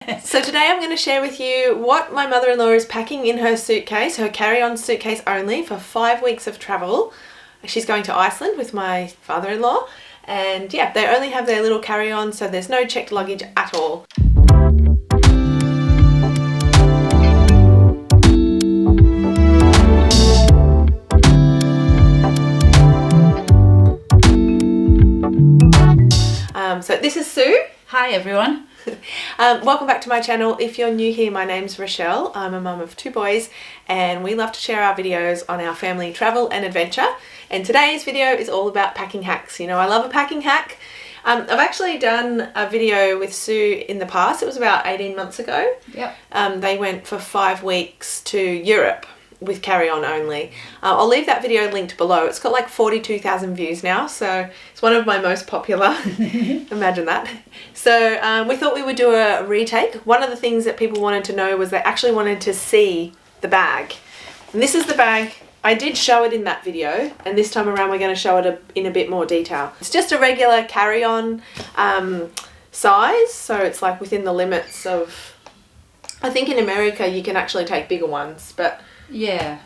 So today I'm going to share with you what my mother-in-law is packing in her suitcase, her carry-on suitcase only, for 5 weeks of travel. She's going to Iceland with my father-in-law, and yeah, they only have their little carry-on, so there's no checked luggage at all. So this is Sue. Hi everyone. Welcome back to my channel. If you're new here, my name's Rachelle. I'm a mum of 2 boys and we love to share our videos on our family travel and adventure. And today's video is all about packing hacks. You know, I love a packing hack. I've actually done a video with Sue in the past. It was about 18 months ago. Yep. They went for 5 weeks to Europe with carry-on only. I'll leave that video linked below. It's got like 42,000 views now, so it's one of my most popular. Imagine that. So we thought we would do a retake. One of the things that people wanted to know was they actually wanted to see the bag. And this is the bag. I did show it in that video, and this time around we're going to show it in a bit more detail. It's just a regular carry-on size, so it's like within the limits of, I think in America you can actually take bigger ones, but yeah.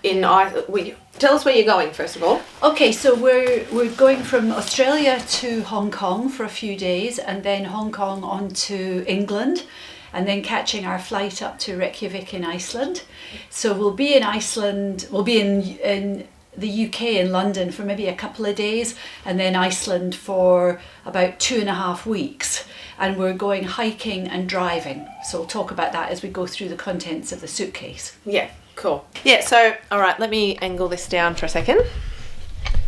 Tell us where you're going first of all. Okay, so we're going from Australia to Hong Kong for a few days, and then Hong Kong on to England, and then catching our flight up to Reykjavik in Iceland. So we'll be in Iceland, we'll be in the UK in London for maybe a couple of days, and then Iceland for about 2.5 weeks. And we're going hiking and driving. So we'll talk about that as we go through the contents of the suitcase. Yeah. Cool. Yeah, so, all right, let me angle this down for a second.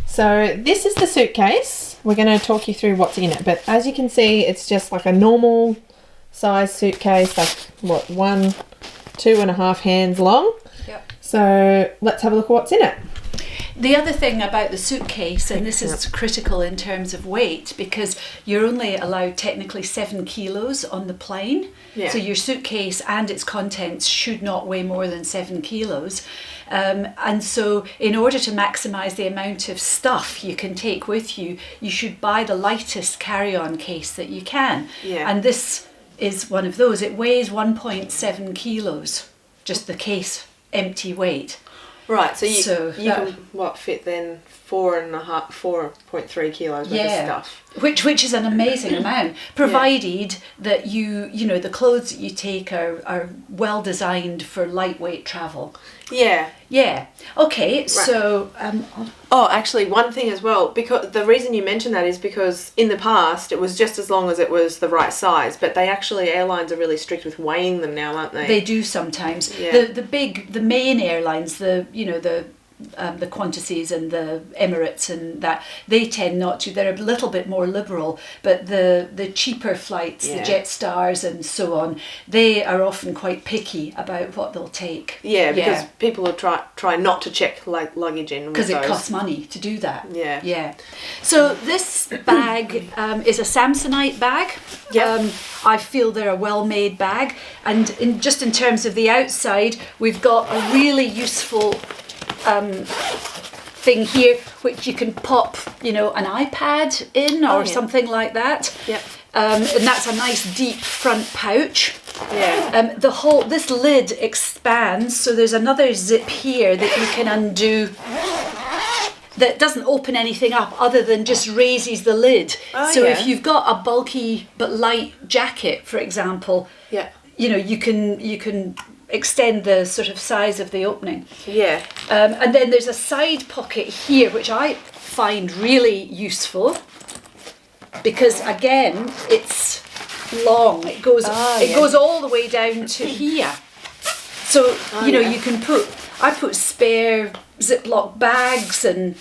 So this is the suitcase. We're going to talk you through what's in it. But as you can see, it's just like a normal size suitcase, like what, 2.5 hands long. Yep. So let's have a look at what's in it. The other thing about the suitcase, and this is critical in terms of weight, because you're only allowed technically 7 kilos on the plane. Yeah. So your suitcase and its contents should not weigh more than 7 kilos. And so in order to maximise the amount of stuff you can take with you, you should buy the lightest carry-on case that you can. Yeah. And this is one of those. It weighs 1.7 kilos, just the case, empty weight. Right, so you can what fit then 4.3 kilos worth of stuff. Which is an amazing amount, provided that you know the clothes that you take are well designed for lightweight travel. Yeah. Yeah. Okay. Right. So. Oh, actually, one thing as well. Because the reason you mentioned that is because in the past it was just as long as it was the right size. But airlines are really strict with weighing them now, aren't they? They do sometimes. Yeah. The main airlines, the Qantases and the Emirates and that, they tend not to. They're a little bit more liberal, but the cheaper flights, the Jetsstars and so on, they are often quite picky about what they'll take. Yeah, because people will try not to check like luggage in, because it costs money to do that. Yeah. Yeah. So this bag is a Samsonite bag. Yeah. I feel they're a well-made bag, and in terms of the outside, we've got a really useful thing here which you can pop, an iPad in or something like that. Yep. And that's a nice deep front pouch. Yeah. This lid expands, so there's another zip here that you can undo that doesn't open anything up other than just raises the lid. If you've got a bulky but light jacket, for example, you can extend the sort of size of the opening. Yeah. And then there's a side pocket here which I find really useful, because again it's long. It goes all the way down to here. So you can I put spare Ziploc bags and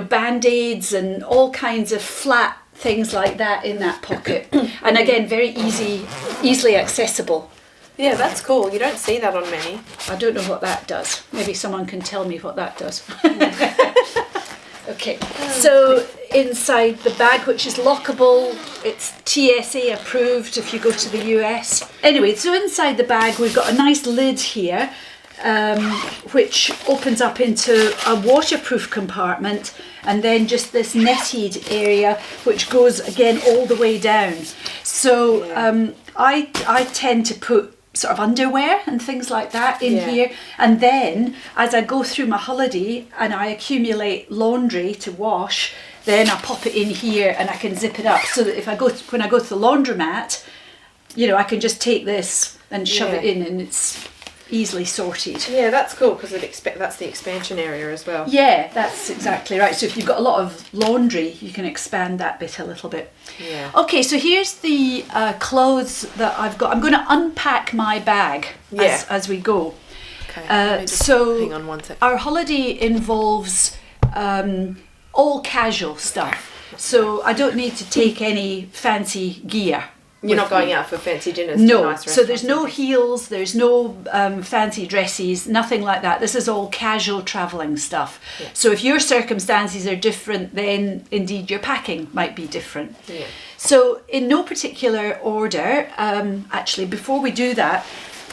Band-Aids and all kinds of flat things like that in that pocket. And again, very easily accessible. Yeah, that's cool. You don't see that on many. I don't know what that does. Maybe someone can tell me what that does. Okay, so inside the bag, which is lockable, it's TSA approved if you go to the US. Anyway, so inside the bag we've got a nice lid here, which opens up into a waterproof compartment, and then just this netted area which goes again all the way down. So I tend to put sort of underwear and things like that in here, and then as I go through my holiday and I accumulate laundry to wash, then I pop it in here and I can zip it up, so that if when I go to the laundromat, you know, I can just take this and shove it in, and it's easily sorted. Yeah, that's cool, because that's the expansion area as well. Yeah, that's exactly right. So if you've got a lot of laundry, you can expand that bit a little bit. Yeah. Okay, so here's the clothes that I've got. I'm going to unpack my bag as we go. Okay. So hang on one sec. Our holiday involves all casual stuff. So I don't need to take any fancy gear. You're not going out for fancy dinners? No, to nice so there's no heels, there's no fancy dresses, nothing like that. This is all casual travelling stuff. Yeah. So if your circumstances are different, then indeed your packing might be different. Yeah. So in no particular order, actually, before we do that,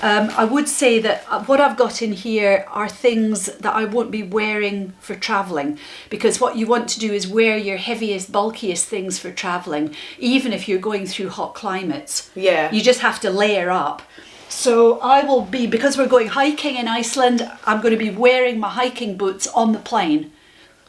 I would say that what I've got in here are things that I won't be wearing for travelling, because what you want to do is wear your heaviest, bulkiest things for travelling, even if you're going through hot climates. Yeah. You just have to layer up. So I will be, because we're going hiking in Iceland, I'm going to be wearing my hiking boots on the plane.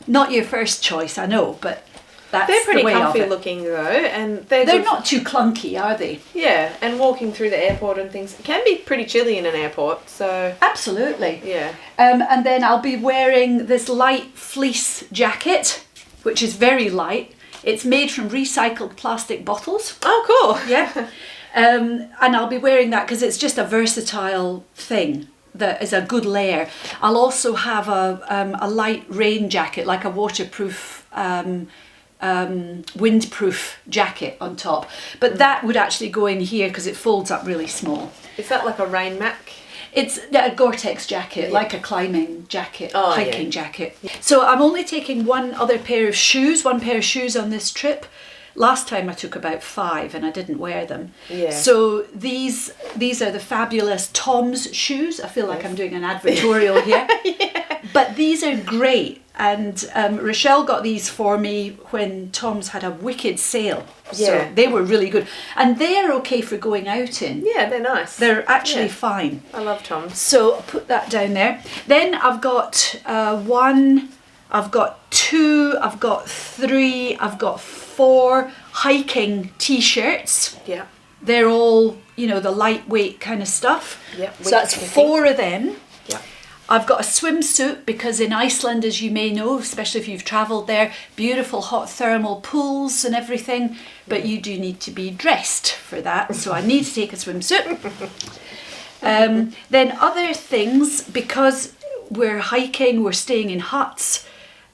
Not your first choice, I know, but that's they're pretty the way comfy of it. looking though, and they're not too clunky, are they? Yeah, and walking through the airport and things, it can be pretty chilly in an airport, so... Absolutely. Yeah. And then I'll be wearing this light fleece jacket, which is very light. It's made from recycled plastic bottles. Oh, cool. Yeah. And I'll be wearing that because it's just a versatile thing that is a good layer. I'll also have a light rain jacket, like a waterproof windproof jacket on top, but that would actually go in here because it folds up really small. Is that like a rain mac? It's a Gore-Tex jacket, like a climbing jacket, hiking jacket. So I'm only taking one pair of shoes on this trip. Last time I took about 5 and I didn't wear them. Yeah. So these are the fabulous Tom's shoes. I feel like I'm doing an advertorial here. But these are great. And Rachelle got these for me when Tom's had a wicked sale. So they were really good. And they're okay for going out in. Yeah, they're nice. They're actually fine. I love Tom's. So I'll put that down there. Then I've got 1, I've got 2, I've got 3, I've got 4 hiking t-shirts. Yeah. They're all, the lightweight kind of stuff. Yeah. So that's 4 of them. Yeah. I've got a swimsuit because in Iceland, as you may know, especially if you've travelled there, beautiful hot thermal pools and everything, but you do need to be dressed for that, so I need to take a swimsuit. Then other things, because we're hiking, we're staying in huts,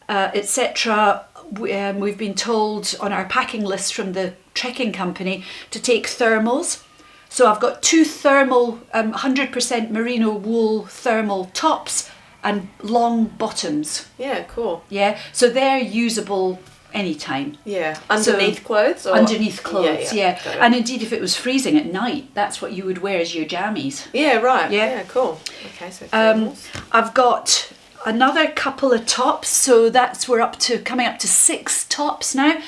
etc., we've been told on our packing list from the trekking company to take thermals. So I've got 2 thermal, 100% merino wool thermal tops and long bottoms. Yeah, cool. Yeah, so they're usable anytime. Yeah, underneath clothes? Or? Underneath clothes, yeah. Got it. And indeed, if it was freezing at night, that's what you would wear as your jammies. Yeah, right. Yeah, cool. Okay, so thermals. I've got another couple of tops, so we're coming up to 6 tops now.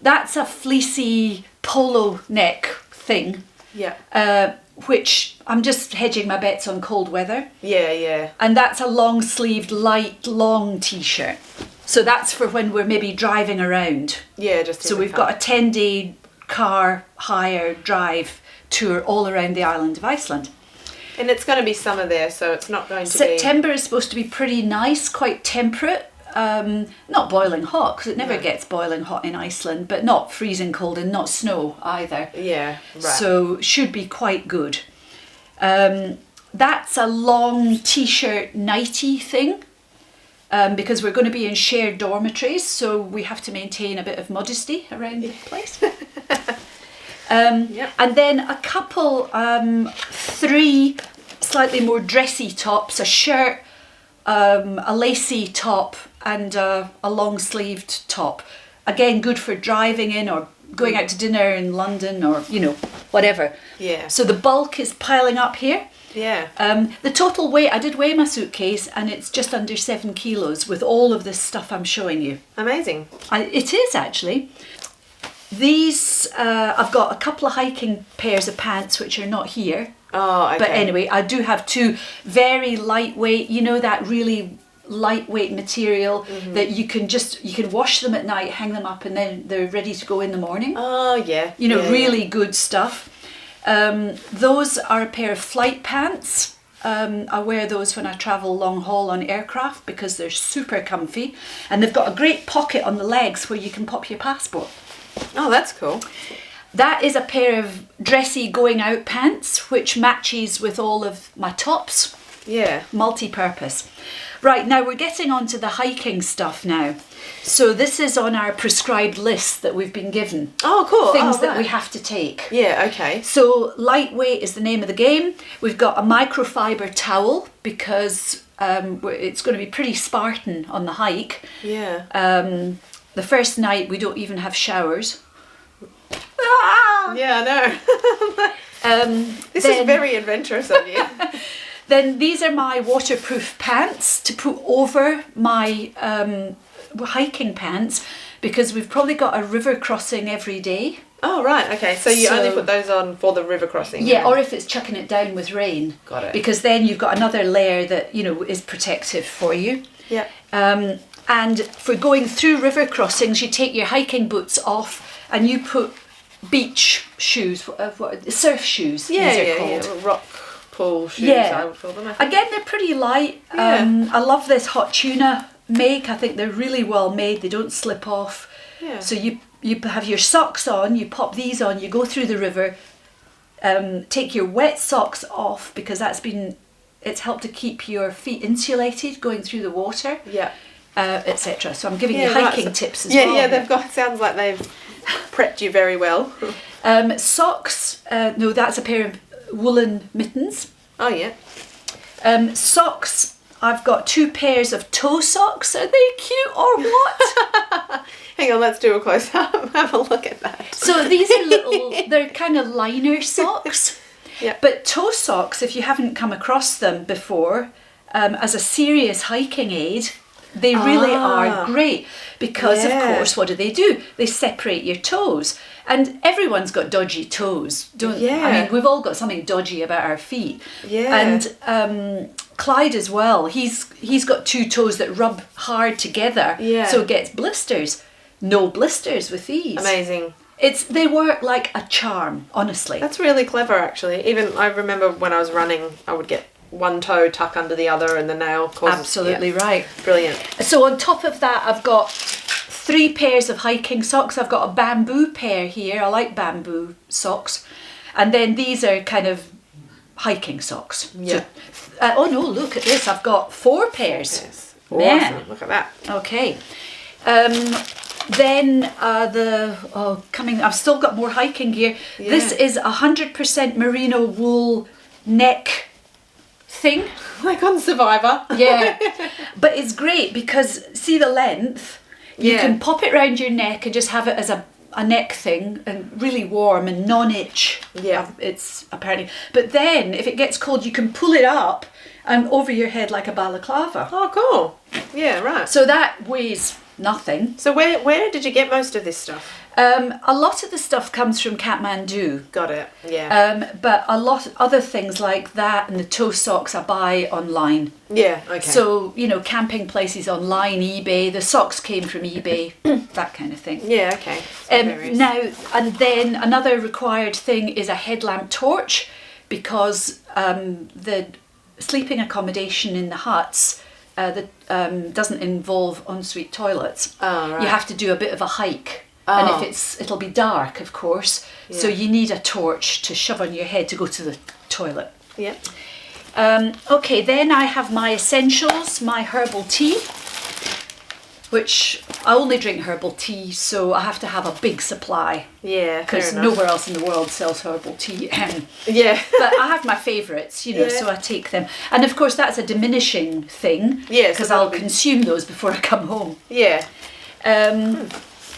That's a fleecy polo neck thing. Yeah. Which I'm just hedging my bets on cold weather. Yeah, yeah. And that's a long-sleeved, light, long t-shirt. So that's for when we're maybe driving around. Yeah, just so we've got a 10-day car hire drive tour all around the island of Iceland. And it's going to be summer there, so it's not going to September is supposed to be pretty nice, quite temperate. Not boiling hot, because it never gets boiling hot in Iceland, but not freezing cold and not snow either. Yeah, right. So should be quite good. That's a long t-shirt nightie thing, because we're going to be in shared dormitories, so we have to maintain a bit of modesty around the place. And then a couple, 3 slightly more dressy tops, a shirt, a lacy top, and a long-sleeved top. Again, good for driving in or going out to dinner in London or, you know, whatever. Yeah. So the bulk is piling up here. Yeah. The total weight, I did weigh my suitcase and it's just under 7 kilos with all of this stuff I'm showing you. Amazing. It is actually. These, I've got a couple of hiking pairs of pants which are not here. Oh, okay. But anyway, I do have 2 very lightweight, you know, that really lightweight material that you can wash them at night, hang them up, and then they're ready to go in the morning. Oh, yeah. You know, Yeah, really good stuff. Those are a pair of flight pants. I wear those when I travel long haul on aircraft because they're super comfy, and they've got a great pocket on the legs where you can pop your passport. Oh, that's cool. That is a pair of dressy going out pants which matches with all of my tops. Yeah. Multi-purpose. Right, now we're getting on to the hiking stuff now. So this is on our prescribed list that we've been given. Oh, cool. Things that right. we have to take. Yeah, okay. So lightweight is the name of the game. We've got a microfiber towel because it's going to be pretty Spartan on the hike. Yeah. The first night we don't even have showers. Yeah, I know. This is very adventurous of you. Then these are my waterproof pants to put over my hiking pants because we've probably got a river crossing every day. Oh, right, okay. So you only put those on for the river crossing? Yeah, or if it's chucking it down with rain. Got it. Because then you've got another layer that, you know, is protective for you. Yeah. And for going through river crossings, you take your hiking boots off and you put beach shoes, surf shoes, these are called. Yeah. Rock pool shoes, Yeah. I would call them. I think. Again, they're pretty light. Yeah. I love this hot tuna make. I think they're really well made. They don't slip off. Yeah. So you have your socks on, you pop these on, you go through the river, take your wet socks off because it's helped to keep your feet insulated going through the water. Yeah. Etc. So I'm giving you hiking tips as well. Yeah, they've got. Sounds like they've prepped you very well. Socks. No, that's a pair of woolen mittens. Oh yeah. Socks. I've got 2 pairs of toe socks. Are they cute or what? Hang on, let's do a close up. Have a look at that. So these are little. They're kind of liner socks. Yeah. But toe socks, if you haven't come across them before, as a serious hiking aid. They really are great because, of course, what do? They separate your toes. And everyone's got dodgy toes, don't they? I mean, we've all got something dodgy about our feet. Yeah. And Clyde as well, he's got 2 toes that rub hard together, so it gets blisters. No blisters with these. Amazing. They work like a charm, honestly. That's really clever, actually. Even I remember when I was running, I would get one toe tuck under the other and the nail causes... Absolutely right. Brilliant. So on top of that, I've got 3 pairs of hiking socks. I've got a bamboo pair here. I like bamboo socks. And then these are kind of hiking socks. Yeah. So, oh no, look at this. I've got 4 pairs. Yes. Yeah. Awesome. Look at that. Okay. Then I've still got more hiking gear. Yeah. This is 100% merino wool neck thing. Like on Survivor. Yeah. But it's great because see the length? You can pop it round your neck and just have it as a neck thing and really warm and non-itch. Yeah. It's apparently. But then if it gets cold you can pull it up and over your head like a balaclava. Oh, cool. Yeah, right. So that weighs nothing. So where did you get most of this stuff? A lot of the stuff comes from Kathmandu. Got it. Yeah. But a lot of other things like that and the toe socks I buy online. Yeah. Okay. So, you know, camping places online, eBay, the socks came from eBay, that kind of thing. Yeah, okay. Now, and then another required thing is a headlamp torch because the sleeping accommodation in the huts doesn't involve ensuite toilets. Oh, right. You have to do a bit of a hike. Oh. And it'll be dark, of course, so you need a torch to shove on your head to go to the toilet. Yeah. Okay, then I have my essentials, my herbal tea, which I only drink herbal tea, so I have to have a big supply. Yeah, because nowhere else in the world sells herbal tea. Yeah. But I have my favourites, you know, so I take them. And of course that's a diminishing thing, Yeah, because I'll consume those before I come home. Yeah.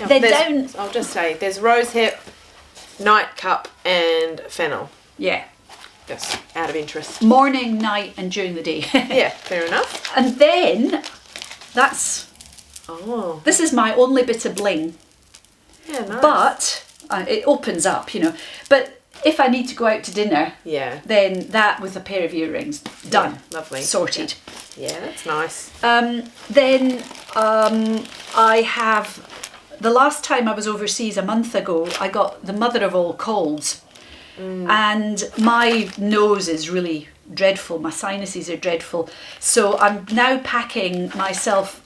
Now, Then down. I'll just say, there's rosehip, nightcap, and fennel. Yeah. Just out of interest. Morning, night, and during the day. Yeah, fair enough. And then that's. Oh. This is my only bit of bling. Yeah, nice. But it opens up, you know. But if I need to go out to dinner, yeah, then that with a pair of earrings, done. Yeah, lovely. Sorted. Yeah, that's nice. Then I have, the last time I was overseas a month ago, I got the mother of all colds. And my nose is really dreadful, my sinuses are dreadful. So I'm now packing myself,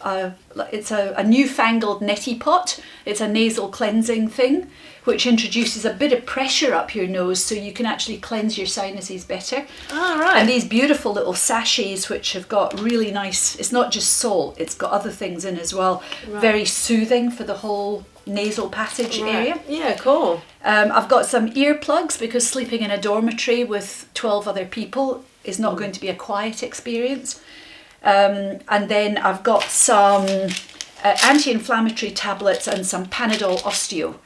it's a newfangled neti pot. It's a nasal cleansing thing, which introduces a bit of pressure up your nose so you can actually cleanse your sinuses better. Oh, right. And these beautiful little sachets which have got really nice, it's not just salt, it's got other things in as well. Right. Very soothing for the whole nasal passage area. Yeah, cool. I've got some earplugs because sleeping in a dormitory with 12 other people is not going to be a quiet experience. And then I've got some anti-inflammatory tablets and some Panadol Osteo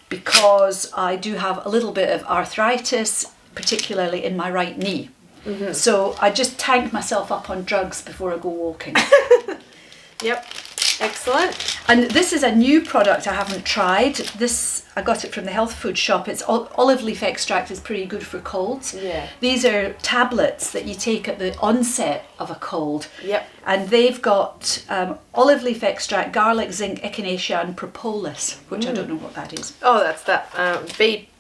because I do have a little bit of arthritis, particularly in my right knee. Mm-hmm. So I just tank myself up on drugs before I go walking. Yep. Excellent. And this is a new product I haven't tried. This, I got it from the health food shop. It's olive leaf extract is pretty good for colds. Yeah. These are tablets that you take at the onset of a cold. Yep. And they've got olive leaf extract, garlic, zinc, echinacea and propolis, which I don't know what that is. Oh, that's that bee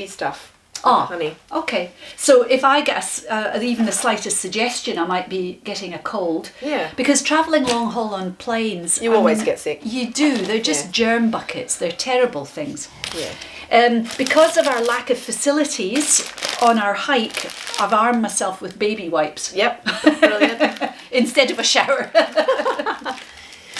stuff. Honey. Okay. So if I get even the slightest suggestion, I might be getting a cold. Yeah. Because travelling long haul on planes, you always get sick. You do. They're just germ buckets. They're terrible things. Yeah. Because of our lack of facilities on our hike, I've armed myself with baby wipes. Yep. Brilliant. Instead of a shower.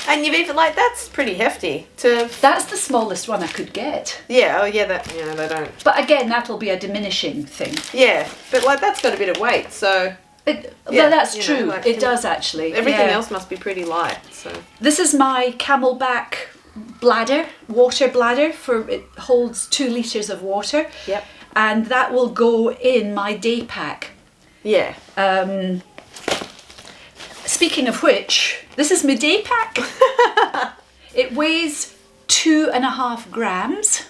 And you've even, like, that's pretty hefty to... That's the smallest one I could get. Yeah, oh yeah, they don't... But again, that'll be a diminishing thing. Yeah, but like that's got a bit of weight, so... Well, that's true. Like, it does actually. Everything else must be pretty light, so... This is my Camelback bladder, water bladder, it holds 2 litres of water. Yep. And that will go in my day pack. Yeah. Speaking of which, this is my day pack. It weighs 2.5 grams.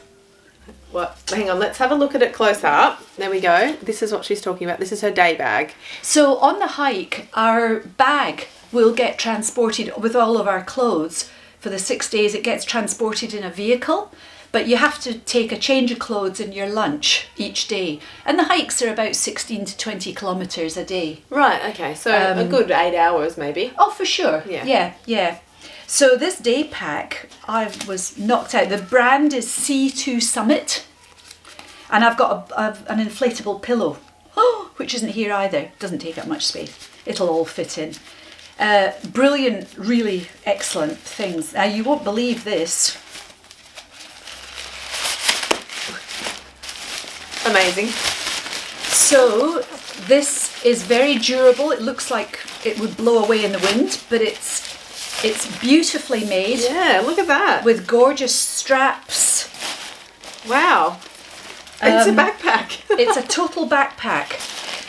What? Hang on, let's have a look at it close up. There we go. This is what she's talking about. This is her day bag. So on the hike, our bag will get transported with all of our clothes. For the 6 days, it gets transported in a vehicle. But you have to take a change of clothes and your lunch each day. And the hikes are about 16 to 20 kilometres a day. Right, okay. So a good 8 hours maybe. Oh, for sure. Yeah. So this day pack, I was knocked out. The brand is C2 Summit. And I've got an inflatable pillow, which isn't here either. Doesn't take up much space. It'll all fit in. Brilliant, really excellent things. Now, you won't believe this. Amazing. So this is very durable. It looks like it would blow away in the wind, but it's beautifully made. Yeah, look at that. With gorgeous straps. Wow. It's a backpack. It's a total backpack.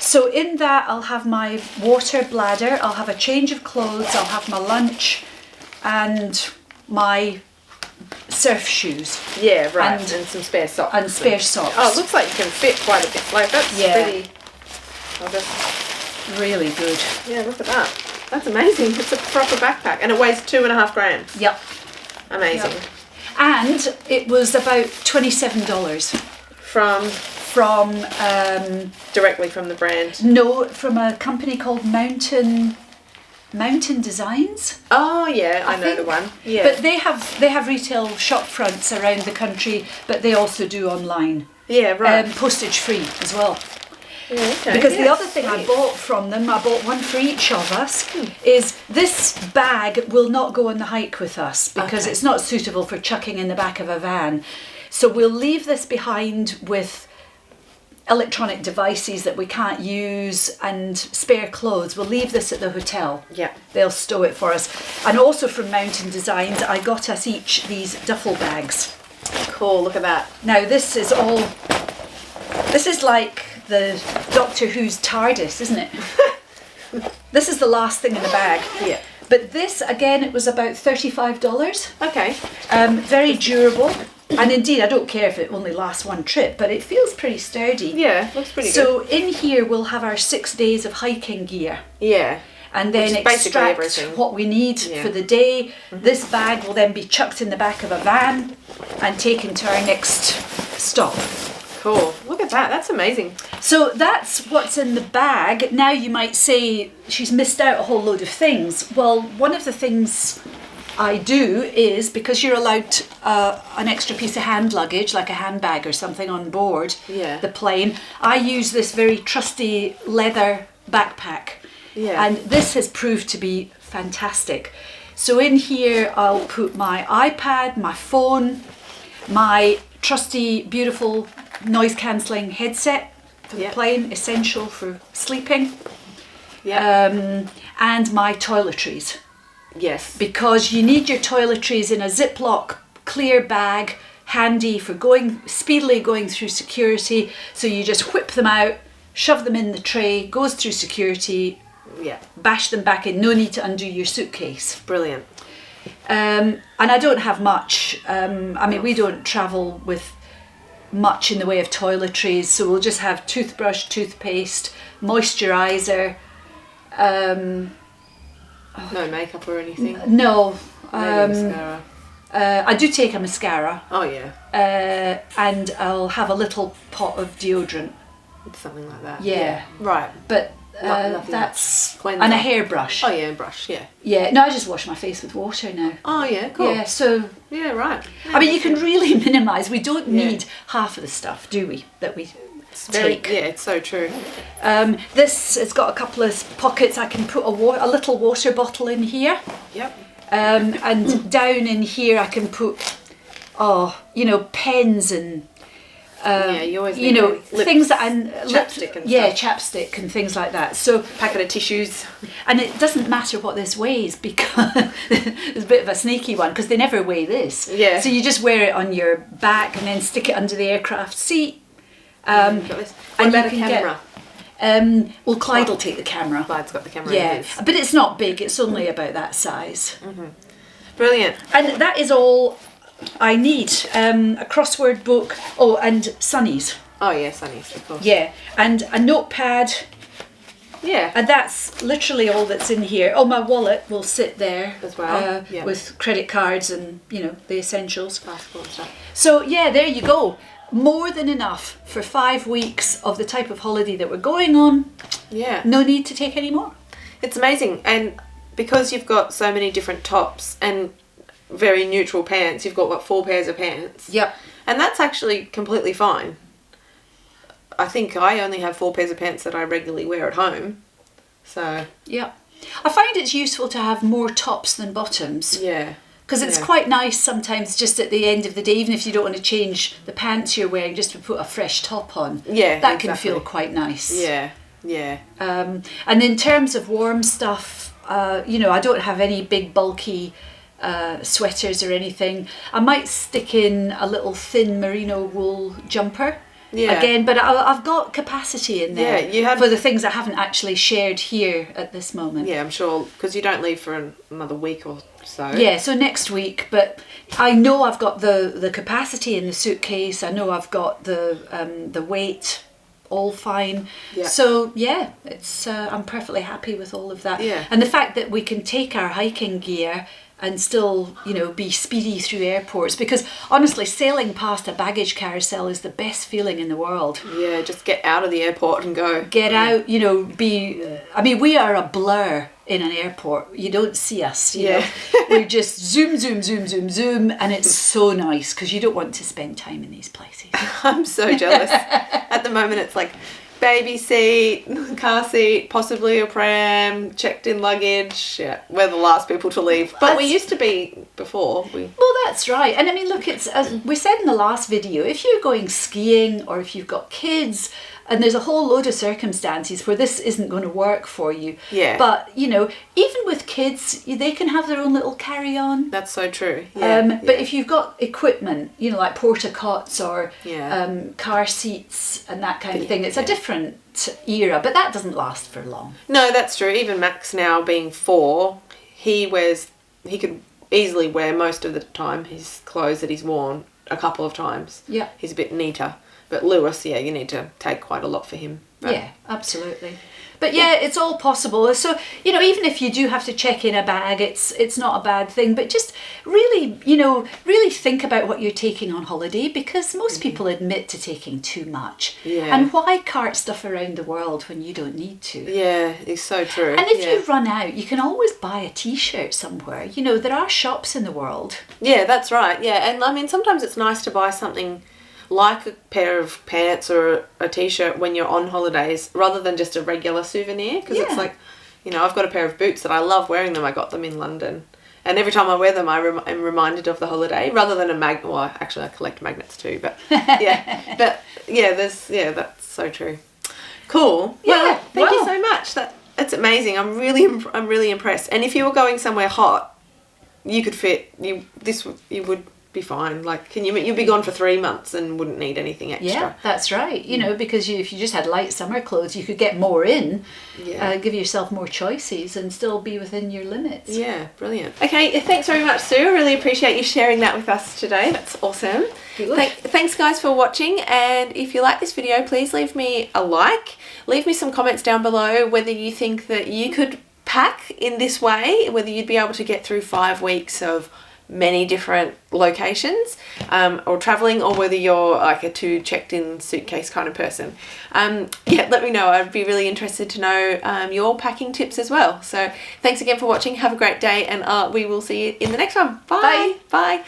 So in that I'll have my water bladder, I'll have a change of clothes, I'll have my lunch and my surf shoes. Yeah, right. And some spare socks. And spare socks. Oh, it looks like you can fit quite a bit. Like that's pretty... I'll just... Really good. Yeah, look at that. That's amazing. It's a proper backpack. And it weighs 2.5 grams. Yep. Amazing. Yep. And it was about $27. From directly from the brand? No, from a company called Mountain Designs. Oh yeah, I know the one. Yeah. But they have retail shop fronts around the country, but they also do online. Yeah, right. Postage free as well. Yeah, okay. Because the other thing I bought from them, I bought one for each of us, is this bag will not go on the hike with us because it's not suitable for chucking in the back of a van. So we'll leave this behind with electronic devices that we can't use and spare clothes, we'll leave this at the hotel. Yeah. They'll stow it for us. And also from Mountain Designs, I got us each these duffel bags. Cool, look at that. Now this is like the Doctor Who's TARDIS, isn't it? This is the last thing in the bag. Yeah. But this, again, it was about $35. Okay. Very durable. And indeed, I don't care if it only lasts one trip, but it feels pretty sturdy. Yeah, looks pretty good. So in here we'll have our 6 days of hiking gear. Yeah. And then extract what we need for the day. This bag will then be chucked in the back of a van and taken to our next stop. Cool. Look at that. That's amazing. So that's what's in the bag. Now you might say she's missed out a whole load of things. Well, one of the things I do is, because you're allowed an extra piece of hand luggage, like a handbag or something on board the plane, I use this very trusty leather backpack. Yeah. And this has proved to be fantastic. So in here I'll put my iPad, my phone, my trusty, beautiful noise-cancelling headset for the plane, essential for sleeping, and my toiletries. Yes. Because you need your toiletries in a Ziploc clear bag, handy for speedily going through security. So you just whip them out, shove them in the tray, goes through security, bash them back in, no need to undo your suitcase. Brilliant. And I don't have much. We don't travel with much in the way of toiletries, so we'll just have toothbrush, toothpaste, moisturiser. No makeup or anything? No. Maybe mascara. I do take a mascara. Oh yeah. And I'll have a little pot of deodorant. Something like that. Yeah. Right. But that's... And a hairbrush. Oh yeah, brush, yeah. Yeah, no, I just wash my face with water now. Oh yeah, cool. Yeah, so... Yeah, right. Yeah, I mean, you can really minimise. We don't need half of the stuff, do we, that we take? Yeah, it's so true. This has got a couple of pockets. I can put a little water bottle in here. Yep. And down in here I can put, pens and... you always need things that chapstick and stuff. stuff. Chapstick and things like that. So packet of tissues. And it doesn't matter what this weighs, because it's a bit of a sneaky one, because they never weigh this. Yeah. So you just wear it on your back and then stick it under the aircraft seat. What about a camera? Well, Clyde will take the camera. Clyde's got the camera. Yeah, but it's not big. It's only about that size. Mm-hmm. Brilliant. And that is all I need. A crossword book. Oh, and sunnies. Oh yeah, sunnies, of course. Yeah, and a notepad. Yeah. And that's literally all that's in here. Oh, my wallet will sit there as well. With credit cards and the essentials. Passport and stuff. So yeah, there you go. More than enough for 5 weeks of the type of holiday that we're going on. Yeah. No need to take any more. It's amazing, and because you've got so many different tops and very neutral pants, you've got 4 pairs of pants. Yep. And that's actually completely fine. I think I only have 4 pairs of pants that I regularly wear at home. So. Yeah. I find it's useful to have more tops than bottoms. Yeah. Because it's quite nice sometimes, just at the end of the day, even if you don't want to change the pants you're wearing, just to put a fresh top on. Yeah, that can feel quite nice. Yeah, yeah. And in terms of warm stuff, I don't have any big bulky sweaters or anything. I might stick in a little thin merino wool jumper. Yeah. Again, but I've got capacity in there for the things I haven't actually shared here at this moment. Yeah, I'm sure, because you don't leave for another week or so. Yeah, so next week, but I know I've got the capacity in the suitcase. I know I've got the weight all fine. Yeah. So yeah, it's I'm perfectly happy with all of that. Yeah. And the fact that we can take our hiking gear and still, be speedy through airports, because honestly, sailing past a baggage carousel is the best feeling in the world. Yeah, just get out of the airport and go. Get out, we are a blur in an airport. You don't see us, you know. We just zoom, and it's so nice, because you don't want to spend time in these places. I'm so jealous. At the moment, it's like baby seat, car seat, possibly a pram, checked in luggage. Yeah, we're the last people to leave. But we used to be before. Well, that's right. And I mean, look, it's as we said in the last video, if you're going skiing or if you've got kids, And there's a whole load of circumstances where this isn't going to work for you. Yeah. But, you know, even with kids, they can have their own little carry-on. That's so true. Yeah. But if you've got equipment, you know, like porta cots or car seats and that kind of thing, it's a different era, but that doesn't last for long. No, that's true. Even Max now being 4, he could easily wear most of the time his clothes that he's worn a couple of times. Yeah. He's a bit neater. But Lewis, you need to take quite a lot for him. But yeah, absolutely. But yeah, it's all possible. So, you know, even if you do have to check in a bag, it's not a bad thing. But just really, you know, really think about what you're taking on holiday, because most people admit to taking too much. Yeah. And why cart stuff around the world when you don't need to? Yeah, it's so true. And if you run out, you can always buy a t-shirt somewhere. You know, there are shops in the world. Yeah, that's right. Yeah, and I mean, sometimes it's nice to buy something like a pair of pants or a t-shirt when you're on holidays, rather than just a regular souvenir, because it's like, you know, I've got a pair of boots that I love wearing them. I got them in London, and every time I wear them I'm reminded of the holiday, rather than a magnet. Well, actually I collect magnets too, but that's so true. Cool. Well, thank you so much. That's amazing. I'm really impressed. And if you were going somewhere hot, you could fit you would be fine. Like, you'd be gone for 3 months and wouldn't need anything extra. Yeah, that's right. You know, because if you just had light summer clothes, you could get more in, give yourself more choices and still be within your limits. Yeah, brilliant. Okay, thanks very much, Sue. I really appreciate you sharing that with us today. That's awesome. Thanks guys for watching, and if you like this video, please leave me a like. Leave me some comments down below whether you think that you could pack in this way, whether you'd be able to get through 5 weeks of many different locations, or traveling, or whether you're like a 2 checked-in suitcase kind of person. Let me know. I'd be really interested to know your packing tips as well. So thanks again for watching. Have a great day, and we will see you in the next one. Bye. Bye.